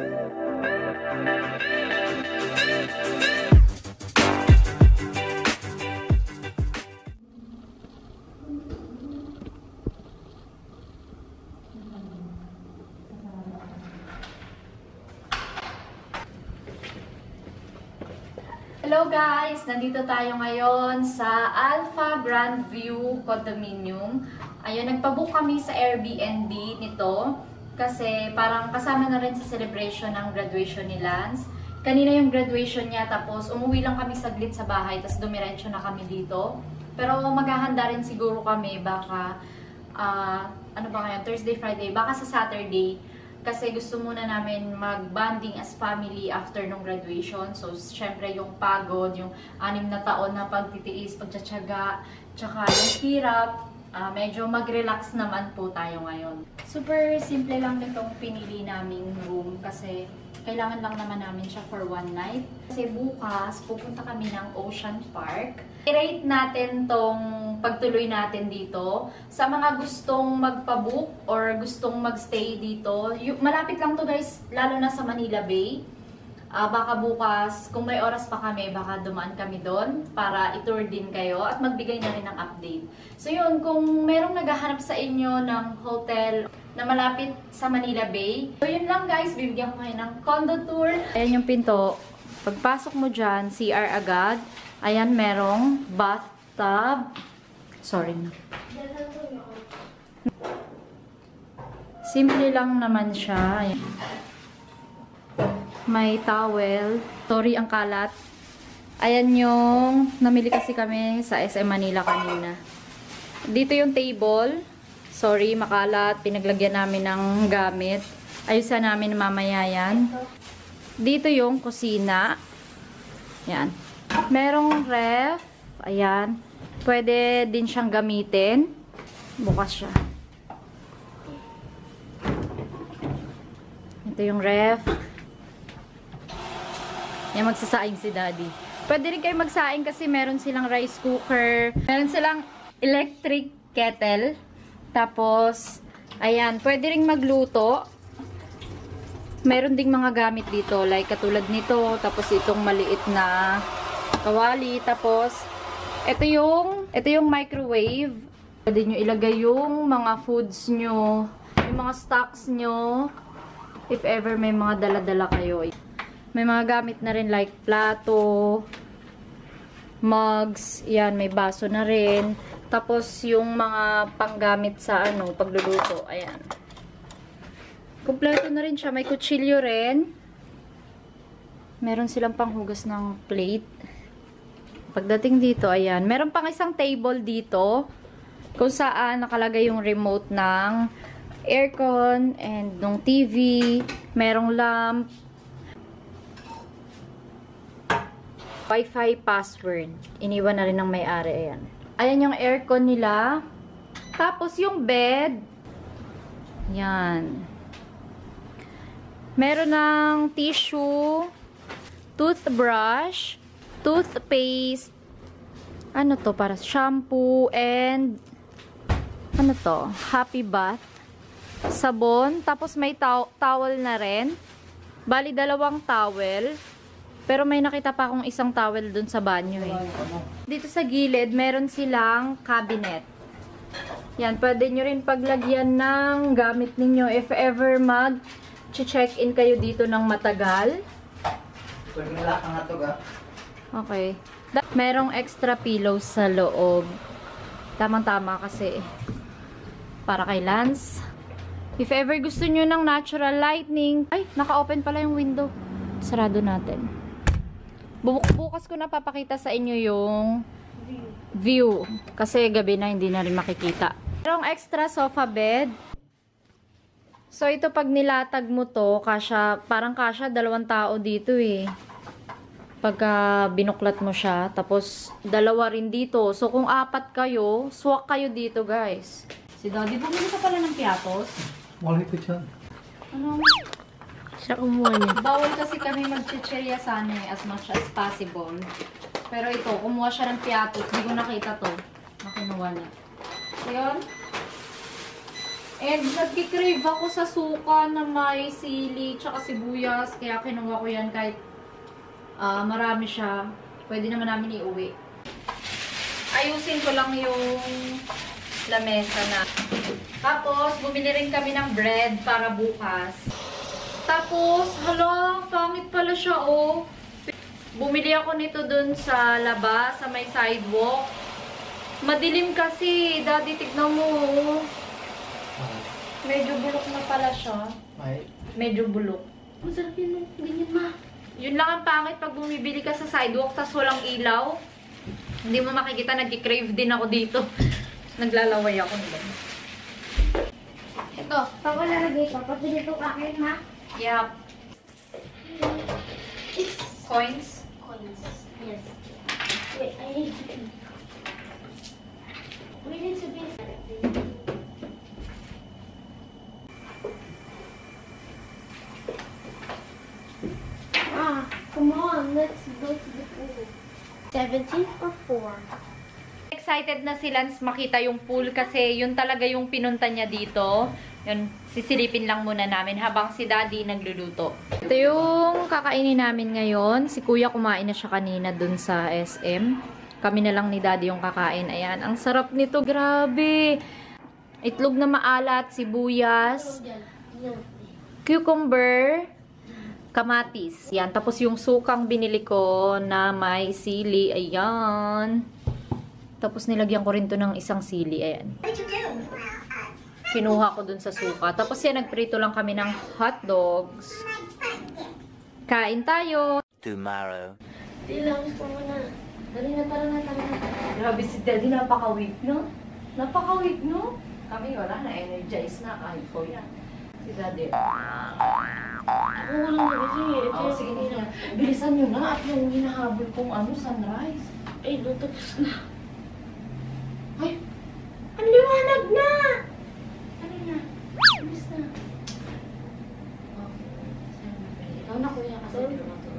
Hello guys! Nandito tayo ngayon sa Alpha Grandview Condominium. Ayun, nagpabook kami sa Airbnb nito kasi parang kasama na rin sa celebration ng graduation ni Lance. Kanina yung graduation niya, tapos umuwi lang kami saglit sa bahay, tapos dumiretso na kami dito. Pero maghahanda rin siguro kami baka, ano ba ngayon, Thursday, Friday, baka sa Saturday. Kasi gusto muna namin mag-bonding as family after nung graduation. So, syempre yung pagod, yung 6 na taon na pagtitiis, pagtsatsaga, tsaka yung hirap, medyo mag-relax naman po tayo ngayon. Super simple lang nitong pinili naming room kasi kailangan lang naman namin siya for one night. Kasi bukas, pupunta kami ng Ocean Park. I-rate natin tong pagtuloy natin dito. Sa mga gustong magpabook or gustong magstay dito, malapit lang to guys, lalo na sa Manila Bay. Baka bukas, kung may oras pa kami, baka dumaan kami doon para i-tour din kayo at magbigay na rin ng update. So yun, kung merong naghahanap sa inyo ng hotel na malapit sa Manila Bay, so yun lang guys, bibigyan ko kayo ng condo tour. Ayan yung pinto. Pagpasok mo dyan, CR agad. Ayan, merong bathtub. Sorry na. Simple lang naman siya. Ayan. May towel. Sorry, ang kalat. Ayan yung namili kasi kami sa SM Manila kanina. Dito yung table. Sorry, makalat. Pinaglagyan namin ng gamit. Ayusan namin mamaya yan. Dito yung kusina. Ayan. Merong ref. Ayan. Pwede din siyang gamitin. Bukas siya. Ito yung ref. Yan, magsasaing si Daddy. Pwede rin kayo magsaing kasi meron silang rice cooker. Meron silang electric kettle. Tapos, ayan, pwede ring magluto. Meron ding mga gamit dito. Like, katulad nito. Tapos, itong maliit na kawali. Tapos, ito yung microwave. Pwede nyo ilagay yung mga foods nyo. Yung mga stocks nyo. If ever may mga dala-dala kayo. May mga gamit na rin like plato, mugs, yan, may baso na rin. Tapos yung mga panggamit sa pagluluto, ayan. Kumpleto na rin siya, may kutsilyo rin. Meron silang panghugas ng plate. Pagdating dito, ayan, meron pang isang table dito kung saan nakalagay yung remote ng aircon and ng TV, merong lamp. Wi-Fi password. Iniwan na rin ng may-ari. Ayan. Ayan yung aircon nila. Tapos yung bed. Yan. Meron ng tissue, toothbrush, toothpaste, ano to, para shampoo, and ano to, happy bath, sabon, tapos may towel na rin. Bali, 2 towel. Pero may nakita pa akong isang towel dun sa banyo eh. Dito sa gilid, meron silang cabinet. Yan, pwede nyo rin paglagyan ng gamit ninyo if ever mag-check-in kayo dito ng matagal. Okay. Merong extra pillows sa loob. Tamang-tama kasi para kay Lance. If ever gusto nyo ng natural lighting, ay, naka-open pala yung window. Sarado natin. Bukas ko na papakita sa inyo yung view. Kasi gabi na, hindi na rin makikita. Merong extra sofa bed. So, ito pag nilatag mo to, parang kasya 2 tao dito eh. Pagka binuklat mo siya. Tapos, 2 rin dito. So, kung 4 kayo, swak kayo dito guys. Si Daddy, bumili ka pala ng piatos? Wala ko dyan. Ano? Siya kumuha niya. Bawal kasi kami mag-chichirya sana as much as possible. Pero ito, kumuha siya ng piatos. Hindi ko nakita to. Nakinuha niya. So, yun. And nagkikrave ako sa suka na may sili tsaka sibuyas. Kaya kinuha ko yan kahit marami siya. Pwede naman namin iuwi. Ayusin ko lang yung lamesa na. Tapos, bumili rin kami ng bread para bukas. Tapos, hala, pangit pala siya, oh. Bumili ako nito dun sa labas, sa may sidewalk. Madilim kasi, Daddy, tignan mo, oh. Medyo bulok na pala siya. Medyo bulok. Masarap yun, ganyan ma. Yun lang ang pangit pag bumibili ka sa sidewalk, tas walang ilaw. Hindi mo makikita, nagki-crave din ako dito. Naglalaway ako nila. Ito, pag wala lagay ko, pag dito kain, ma? Yup. Coins? Coins. Yes. Wait, I need to be. We need to be. Come on, let's go to the pool. 17 or 4? Excited na si Lance makita yung pool kasi yun talaga yung pinunta niya dito. Yun, sisilipin lang muna namin habang si Daddy nagluluto. Ito yung kakainin namin ngayon. Si Kuya kumain na siya kanina dun sa SM. Kami na lang ni Daddy yung kakain. Ayan, ang sarap nito. Grabe! Itlog na maalat, sibuyas, cucumber, kamatis. Yan. Tapos yung sukang binili ko na may sili. Ayan. Tapos nilagyan ko rin to ng isang sili. Ayan. Kinuha ko dun sa suka. Tapos yan, nagprito lang kami ng hot dogs. Kain tayo. Tomorrow. Dilawis ko muna. Dali na, tara na. Grabe si Daddy, napaka-weak, no? Napaka-weak, no? Kami wala na, energize na. Kahit ko yan. Si Daddy. Ako lang kasi. Oh, sige na. Bilisan nyo na at yung hinahabol kong sunrise. Ay, tapos na. Ay, ang liwanag na! Ano na? Bilis na. Ikaw na, Kuya, kasi dito na to.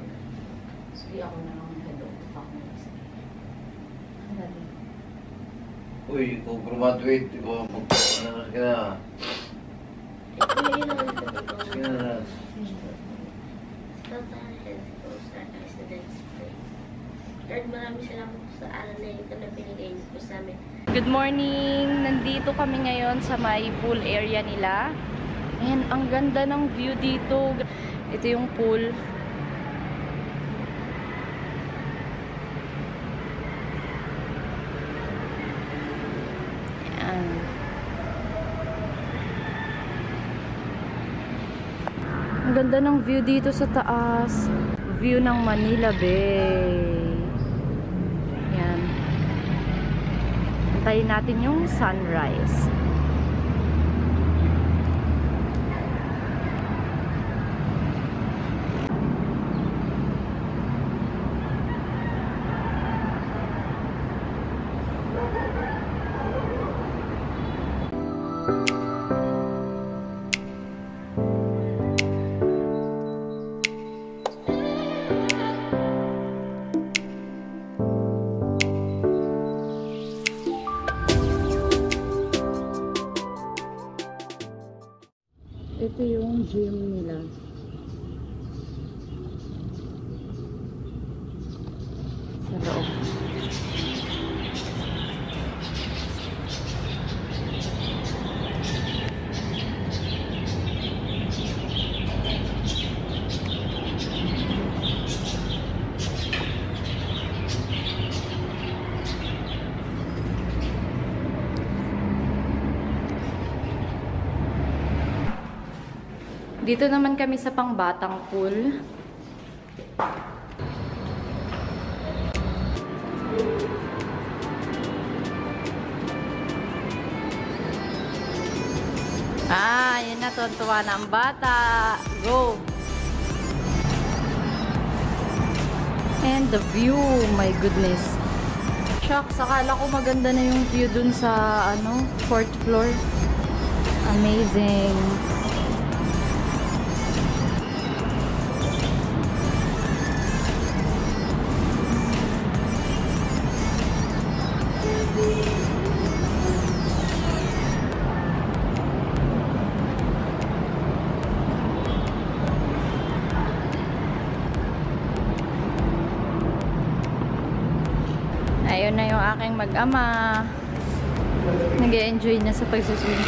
Sige, ako na lang ang hello. Daddy. Uy, ikaw graduate, ikaw magpapanakas ka na. Ito yun ang ito. Sige na. Start tayo health goals at residence play. Lord, maraming salamat po sa aral na ito na binigay niyo po sa amin. Good morning! Nandito kami ngayon sa may pool area nila. Ayan, ang ganda ng view dito. Ito yung pool. Ayan. Ang ganda ng view dito sa taas. View ng Manila Bay. Ayan. Antayin natin yung sunrise. Ito yung gym nila. Sa loob. Dito naman kami sa pangbatang pool. Yun na, tuwa na ang bata. Go! And the view, my goodness. Shucks, akala ko maganda na yung view dun sa, fourth floor. Amazing. Ayun na yung aking mag-ama. Nag-e-enjoy na sa pagsuswim.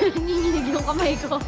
Nanginginig yung kamay ko.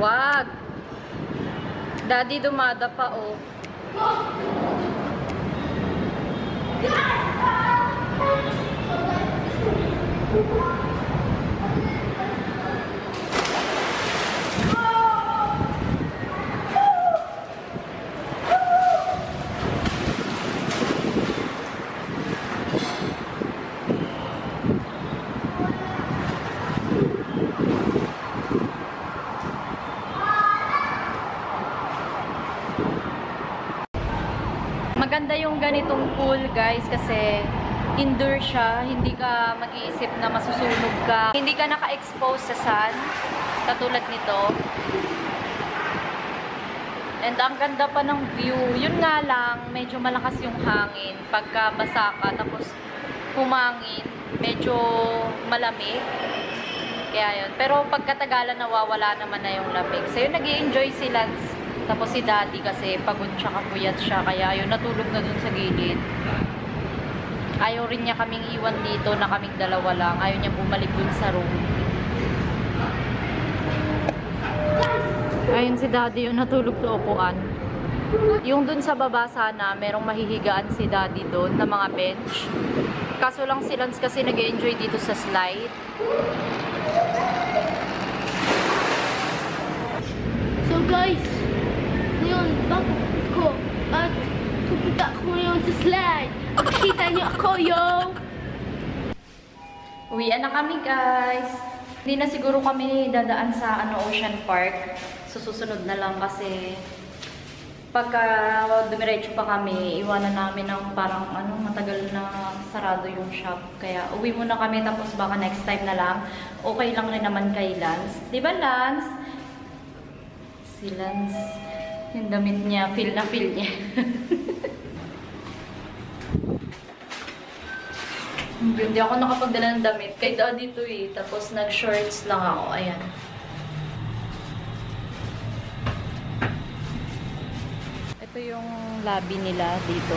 Wag! Daddy dumada pa, oh. Maganda yung ganitong pool, guys, kasi indoor siya. Hindi ka mag-iisip na masusunog ka. Hindi ka naka-expose sa sun, katulad nito. And ang ganda pa ng view. Yun nga lang, medyo malakas yung hangin. Pagka basa ka, tapos humangin, medyo malamig. Kaya yun. Pero pagkatagalan, nawawala naman na yung lamig. So yun, nag-i-enjoy si Lance. Tapos si Daddy kasi pagod siya, kapuyat siya. Kaya yun, natulog na dun sa gilid. Ayaw rin niya kaming iwan dito na kaming dalawa lang. Ayaw niya bumalik dun sa room. Ayun si Daddy yung natulog sa upuan. Yung dun sa baba sana, merong mahihigaan si Daddy dun na mga bench. Kaso lang si Lance kasi nag-enjoy dito sa slide. So guys, ngayon, bakit ko at pupunta ako ngayon sa slide. Makikita niyo ako, yo! Uwian na kami, guys. Hindi na siguro kami dadaan sa Ocean Park. Susunod na lang kasi pagka dumiretso pa kami, iwanan namin ng parang matagal na sarado yung shop. Kaya uwi muna kami, tapos baka next time na lang. Okay lang rin naman kay Lance. Diba, Lance? Si Lance, yung damit niya, feel na feel niya. Hindi ako nakapagdala ng damit. Kay Daddy to eh. Tapos nag-shorts lang ako. Ayan. Ito yung lobby nila dito.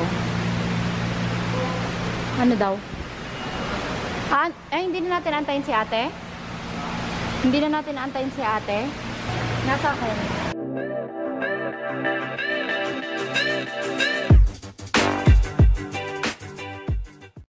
Ano daw? Hindi na natin antayin si ate? Hindi na natin antayin si ate? Nasa akin.